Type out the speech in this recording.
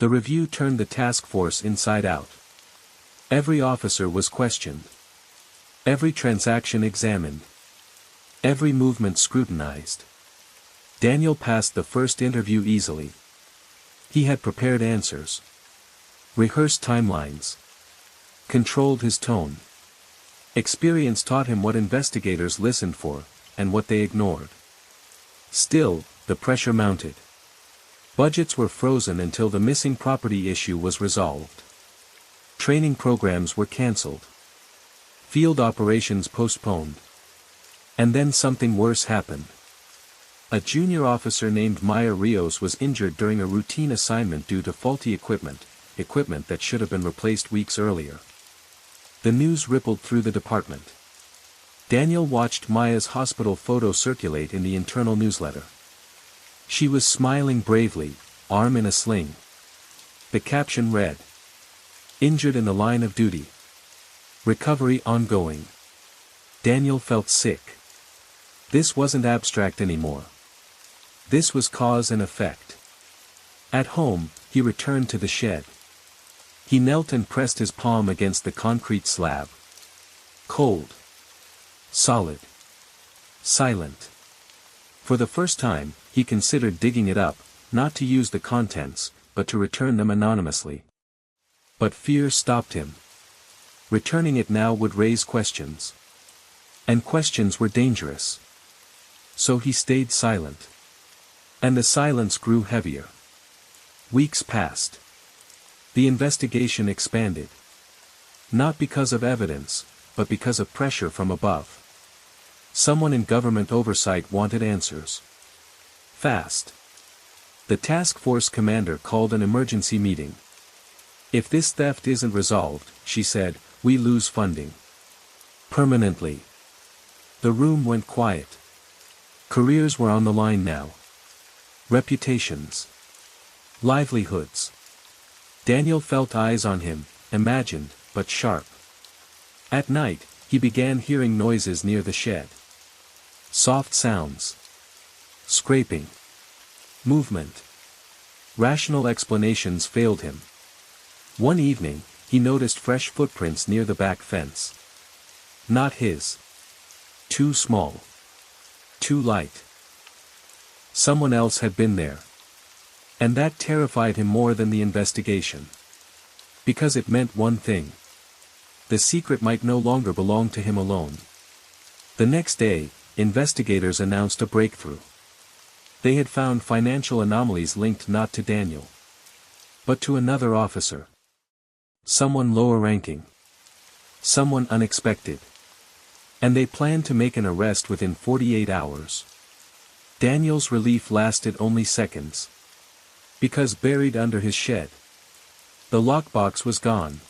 The review turned the task force inside out. Every officer was questioned. Every transaction examined. Every movement scrutinized. Daniel passed the first interview easily. He had prepared answers. Rehearsed timelines. Controlled his tone. Experience taught him what investigators listened for, and what they ignored. Still, the pressure mounted. Budgets were frozen until the missing property issue was resolved. Training programs were cancelled. Field operations postponed. And then something worse happened. A junior officer named Maya Rios was injured during a routine assignment due to faulty equipment that should have been replaced weeks earlier. The news rippled through the department. Daniel watched Maya's hospital photo circulate in the internal newsletter. She was smiling bravely, arm in a sling. The caption read, "Injured in the line of duty. Recovery ongoing." Daniel felt sick. This wasn't abstract anymore. This was cause and effect. At home, he returned to the shed. He knelt and pressed his palm against the concrete slab. Cold. Solid. Silent. For the first time, he considered digging it up, not to use the contents, but to return them anonymously. But fear stopped him. Returning it now would raise questions. And questions were dangerous. So he stayed silent. And the silence grew heavier. Weeks passed. The investigation expanded. Not because of evidence, but because of pressure from above. Someone in government oversight wanted answers. Fast. The task force commander called an emergency meeting. "If this theft isn't resolved," she said, "we lose funding. Permanently." The room went quiet. Careers were on the line now. Reputations. Livelihoods. Daniel felt eyes on him, imagined, but sharp. At night, he began hearing noises near the shed. Soft sounds. Scraping. Movement. Rational explanations failed him. One evening, he noticed fresh footprints near the back fence. Not his. Too small. Too light. Someone else had been there. And that terrified him more than the investigation. Because it meant one thing. The secret might no longer belong to him alone. The next day, investigators announced a breakthrough. They had found financial anomalies linked not to Daniel, but to another officer. Someone lower ranking. Someone unexpected. And they planned to make an arrest within 48 hours. Daniel's relief lasted only seconds. Because buried under his shed, the lockbox was gone.